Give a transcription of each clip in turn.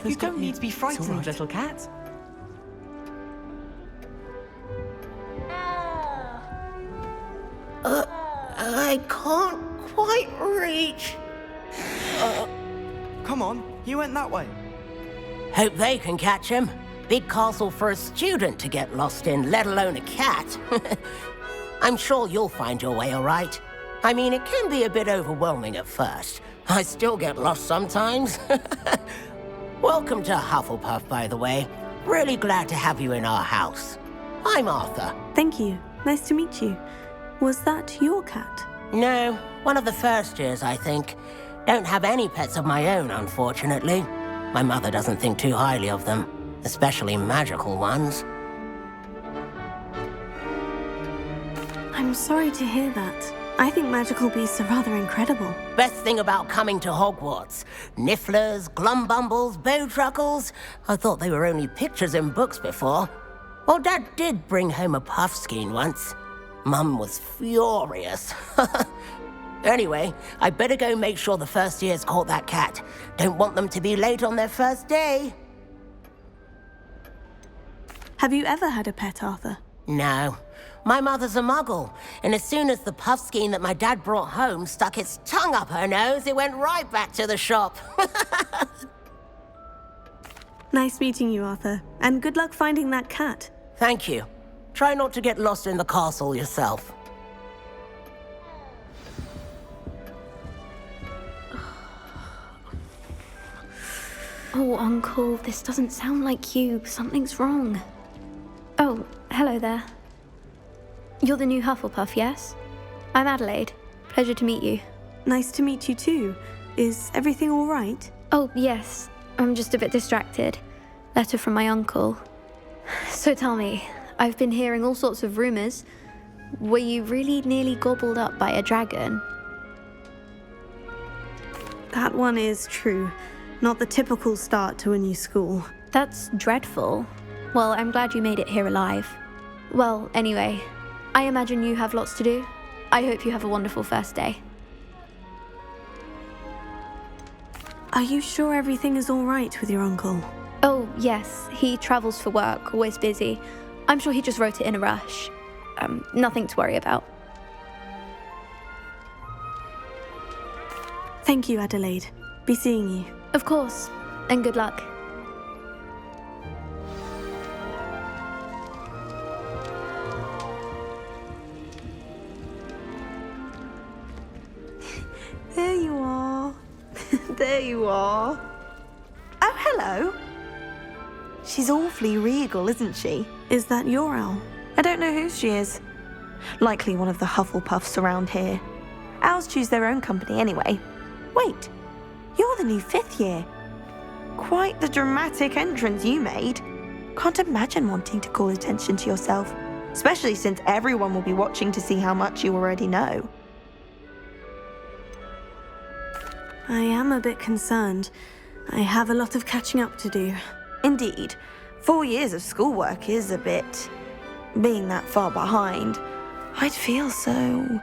You don't need to be frightened, little cat. I can't quite reach. Come on, you went that way. Hope they can catch him. Big castle for a student to get lost in, let alone a cat. I'm sure you'll find your way all right. I mean, it can be a bit overwhelming at first. I still get lost sometimes. Welcome to Hufflepuff, by the way. Really glad to have you in our house. I'm Arthur. Thank you. Nice to meet you. Was that your cat? No, one of the first years, I think. Don't have any pets of my own, unfortunately. My mother doesn't think too highly of them, especially magical ones. I'm sorry to hear that. I think magical beasts are rather incredible. Best thing about coming to Hogwarts. Nifflers, glumbumbles, bowtruckles. I thought they were only pictures in books before. Well, Dad did bring home a puffskein once. Mum was furious. Anyway, I better go make sure the first years caught that cat. Don't want them to be late on their first day. Have you ever had a pet, Arthur? No. My mother's a muggle, and as soon as the puffskein that my dad brought home stuck its tongue up her nose, it went right back to the shop. Nice meeting you, Arthur, and good luck finding that cat. Thank you. Try not to get lost in the castle yourself. Oh, Uncle, this doesn't sound like you. Something's wrong. Oh, hello there. You're the new Hufflepuff, yes? I'm Adelaide. Pleasure to meet you. Nice to meet you too. Is everything all right? Oh, yes. I'm just a bit distracted. Letter from my uncle. So tell me, I've been hearing all sorts of rumors. Were you really nearly gobbled up by a dragon? That one is true. Not the typical start to a new school. That's dreadful. Well, I'm glad you made it here alive. Well, anyway, I imagine you have lots to do. I hope you have a wonderful first day. Are you sure everything is all right with your uncle? Oh, yes. He travels for work, always busy. I'm sure he just wrote it in a rush. Nothing to worry about. Thank you, Adelaide. Be seeing you. Of course, and good luck. There you are. There you are. Oh, hello. She's awfully regal, isn't she? Is that your owl? I don't know who she is. Likely one of the Hufflepuffs around here. Owls choose their own company anyway. Wait, you're the new 5th year. Quite the dramatic entrance you made. Can't imagine wanting to call attention to yourself, especially since everyone will be watching to see how much you already know. I am a bit concerned. I have a lot of catching up to do. Indeed, 4 years of schoolwork is a bit... Being that far behind, I'd feel so...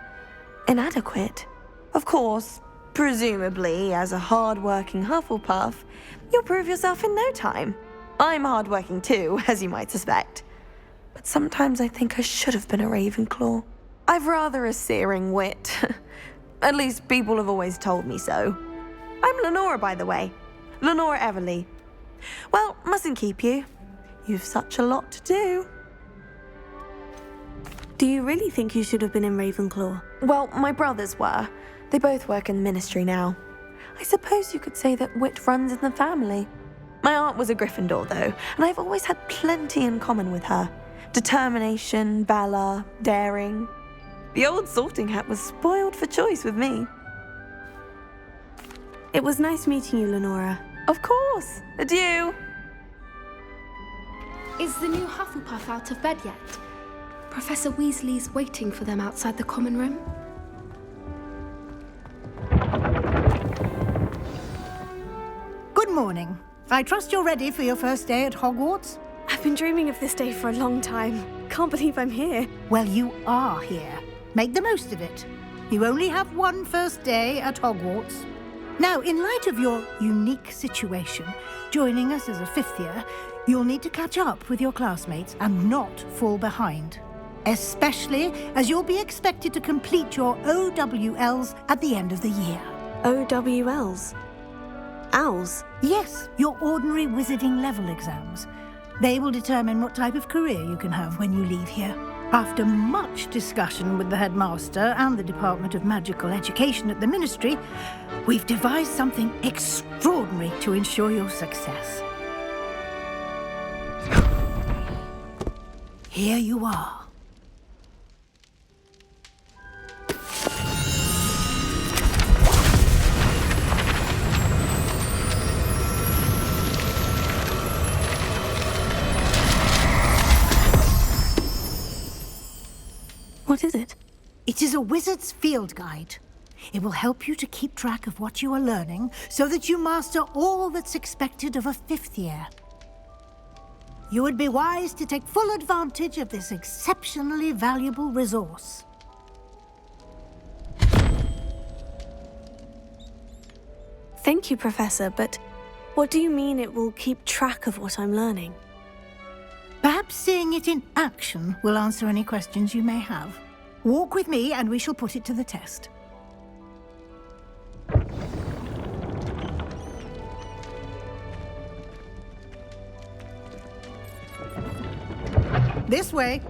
inadequate. Of course, presumably, as a hard-working Hufflepuff, you'll prove yourself in no time. I'm hard-working too, as you might suspect. But sometimes I think I should have been a Ravenclaw. I've rather a searing wit. At least people have always told me so. I'm Lenora, by the way. Lenora Everly. Well, mustn't keep you. You've such a lot to do. Do you really think you should have been in Ravenclaw? Well, my brothers were. They both work in the ministry now. I suppose you could say that wit runs in the family. My aunt was a Gryffindor, though, and I've always had plenty in common with her. Determination, valor, daring. The old sorting hat was spoiled for choice with me. It was nice meeting you, Lenora. Of course. Adieu. Is the new Hufflepuff out of bed yet? Professor Weasley's waiting for them outside the common room. Good morning. I trust you're ready for your first day at Hogwarts? I've been dreaming of this day for a long time. Can't believe I'm here. Well, you are here. Make the most of it. You only have one first day at Hogwarts. Now, in light of your unique situation, joining us as a 5th year, you'll need to catch up with your classmates and not fall behind. Especially as you'll be expected to complete your OWLs at the end of the year. OWLs? Owls? Yes, your ordinary wizarding level exams. They will determine what type of career you can have when you leave here. After much discussion with the headmaster and the Department of Magical Education at the Ministry, we've devised something extraordinary to ensure your success. Here you are. What is it? It is a wizard's field guide. It will help you to keep track of what you are learning so that you master all that's expected of a 5th year. You would be wise to take full advantage of this exceptionally valuable resource. Thank you, Professor, but what do you mean it will keep track of what I'm learning? Perhaps seeing it in action will answer any questions you may have. Walk with me and we shall put it to the test. This way.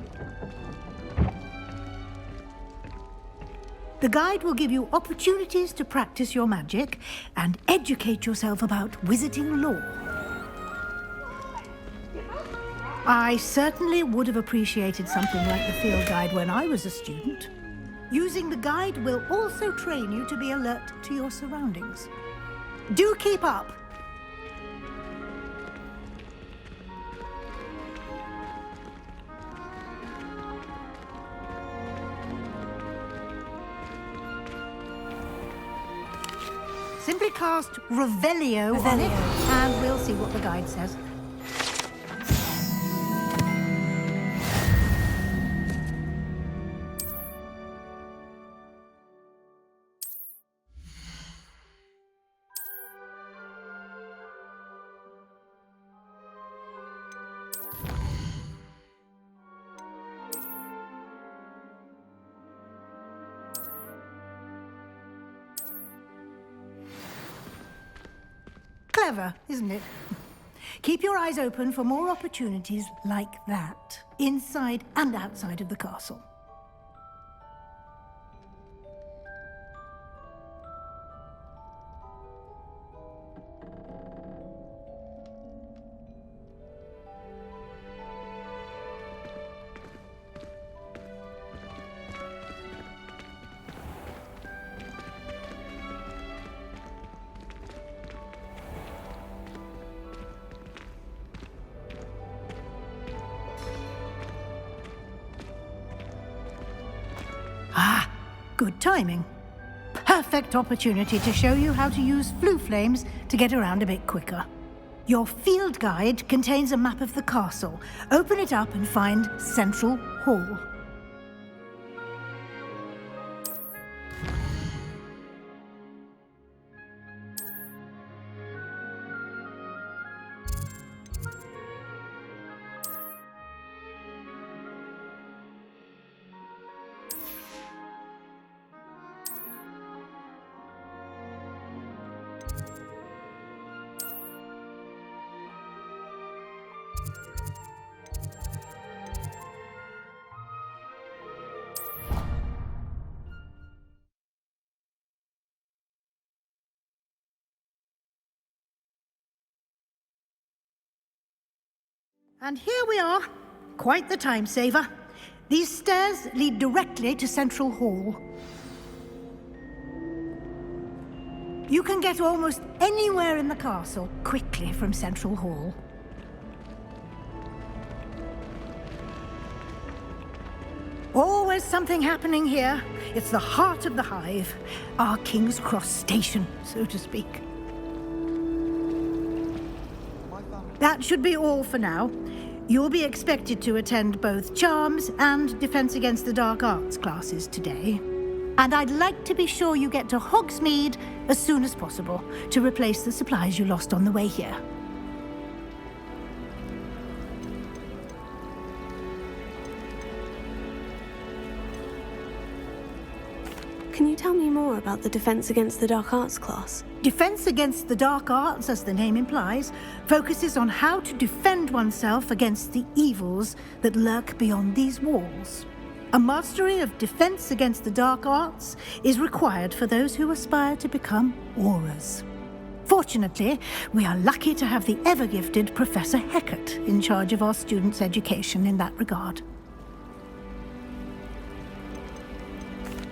The guide will give you opportunities to practice your magic and educate yourself about wizarding lore. I certainly would have appreciated something like the field guide when I was a student. Using the guide will also train you to be alert to your surroundings. Do keep up! Simply cast Revelio on it, and we'll see what the guide says. Clever, isn't it? Keep your eyes open for more opportunities like that, inside and outside of the castle. Ah, good timing. Perfect opportunity to show you how to use flue flames to get around a bit quicker. Your field guide contains a map of the castle. Open it up and find Central Hall. And here we are. Quite the time saver. These stairs lead directly to Central Hall. You can get almost anywhere in the castle quickly from Central Hall. Always something happening here. It's the heart of the hive, our King's Cross station, so to speak. That should be all for now. You'll be expected to attend both Charms and Defense Against the Dark Arts classes today. And I'd like to be sure you get to Hogsmeade as soon as possible to replace the supplies you lost on the way here. Can you tell me more about the Defense Against the Dark Arts class? Defense Against the Dark Arts, as the name implies, focuses on how to defend oneself against the evils that lurk beyond these walls. A mastery of Defense Against the Dark Arts is required for those who aspire to become Aurors. Fortunately, we are lucky to have the ever-gifted Professor Hecat in charge of our students' education in that regard.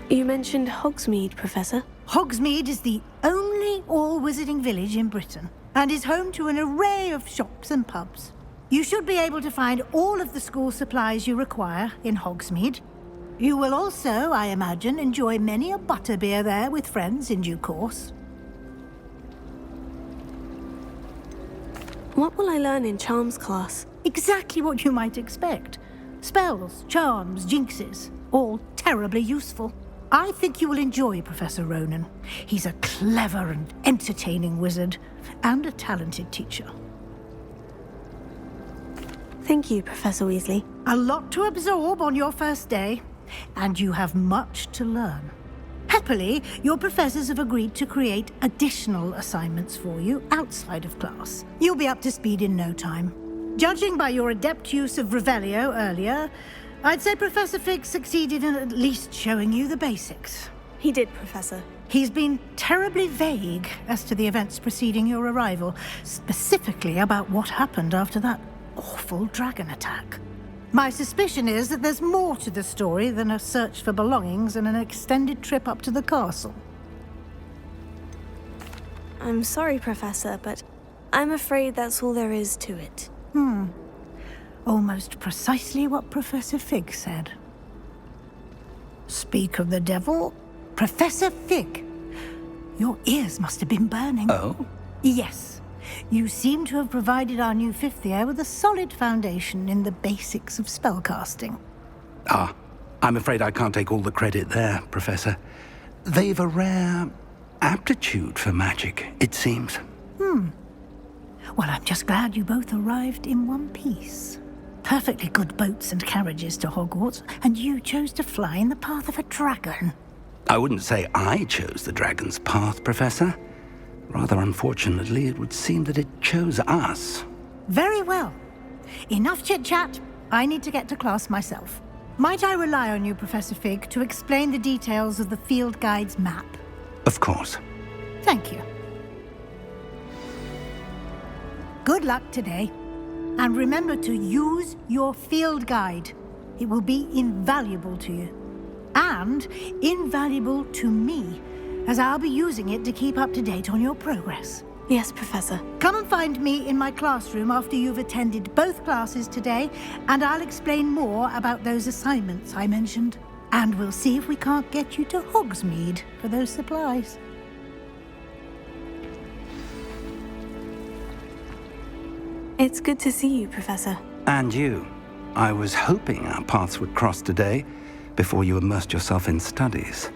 You mentioned Hogsmeade, Professor. Hogsmeade is the only all-wizarding village in Britain and is home to an array of shops and pubs. You should be able to find all of the school supplies you require in Hogsmeade. You will also, I imagine, enjoy many a butterbeer there with friends in due course. What will I learn in Charms class? Exactly what you might expect. Spells, charms, jinxes, all terribly useful. I think you will enjoy Professor Ronan. He's a clever and entertaining wizard, and a talented teacher. Thank you, Professor Weasley. A lot to absorb on your first day, and you have much to learn. Happily, your professors have agreed to create additional assignments for you outside of class. You'll be up to speed in no time. Judging by your adept use of Revelio earlier, I'd say Professor Fig succeeded in at least showing you the basics. He did, Professor. He's been terribly vague as to the events preceding your arrival, specifically about what happened after that awful dragon attack. My suspicion is that there's more to the story than a search for belongings and an extended trip up to the castle. I'm sorry, Professor, but I'm afraid that's all there is to it. Almost precisely what Professor Fig said. Speak of the devil, Professor Fig. Your ears must have been burning. Oh? Yes. You seem to have provided our new fifth year with a solid foundation in the basics of spellcasting. Ah, I'm afraid I can't take all the credit there, Professor. They've a rare aptitude for magic, it seems. Well, I'm just glad you both arrived in one piece. Perfectly good boats and carriages to Hogwarts, and you chose to fly in the path of a dragon. I wouldn't say I chose the dragon's path, Professor. Rather unfortunately, it would seem that it chose us. Very well. Enough chit-chat. I need to get to class myself. Might I rely on you, Professor Fig, to explain the details of the field guide's map? Of course. Thank you. Good luck today. And remember to use your field guide. It will be invaluable to you. And invaluable to me, as I'll be using it to keep up to date on your progress. Yes, Professor. Come and find me in my classroom after you've attended both classes today, and I'll explain more about those assignments I mentioned. And we'll see if we can't get you to Hogsmeade for those supplies. It's good to see you, Professor. And you. I was hoping our paths would cross today, before you immersed yourself in studies.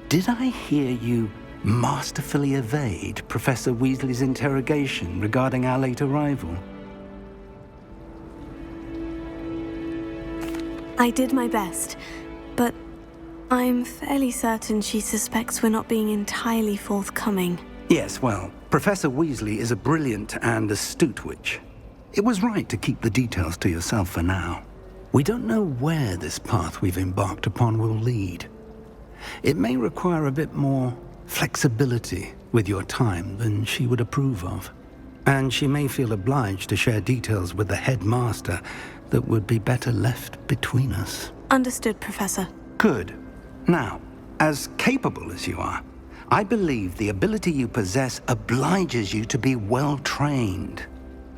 Did I hear you masterfully evade Professor Weasley's interrogation regarding our late arrival? I did my best, but I'm fairly certain she suspects we're not being entirely forthcoming. Yes, well, Professor Weasley is a brilliant and astute witch. It was right to keep the details to yourself for now. We don't know where this path we've embarked upon will lead. It may require a bit more flexibility with your time than she would approve of. And she may feel obliged to share details with the headmaster that would be better left between us. Understood, Professor. Good. Now, as capable as you are, I believe the ability you possess obliges you to be well trained.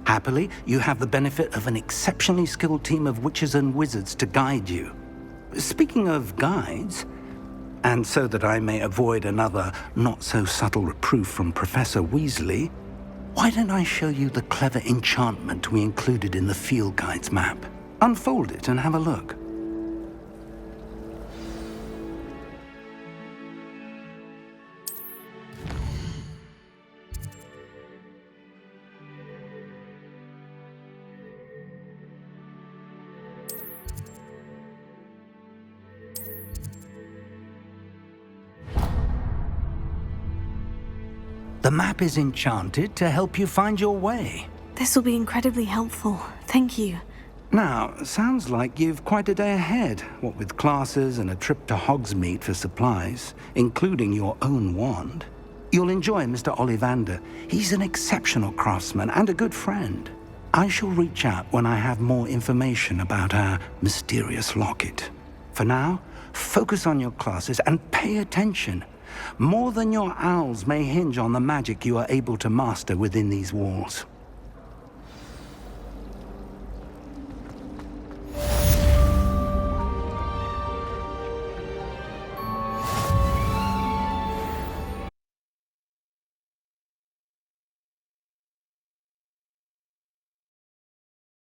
Happily, you have the benefit of an exceptionally skilled team of witches and wizards to guide you. Speaking of guides, and so that I may avoid another not-so-subtle reproof from Professor Weasley, why don't I show you the clever enchantment we included in the field guide's map? Unfold it and have a look. The map is enchanted to help you find your way. This will be incredibly helpful. Thank you. Now, sounds like you've quite a day ahead, what with classes and a trip to Hogsmeade for supplies, including your own wand. You'll enjoy Mr. Ollivander. He's an exceptional craftsman and a good friend. I shall reach out when I have more information about our mysterious locket. For now, focus on your classes and pay attention. More than your owls may hinge on the magic you are able to master within these walls.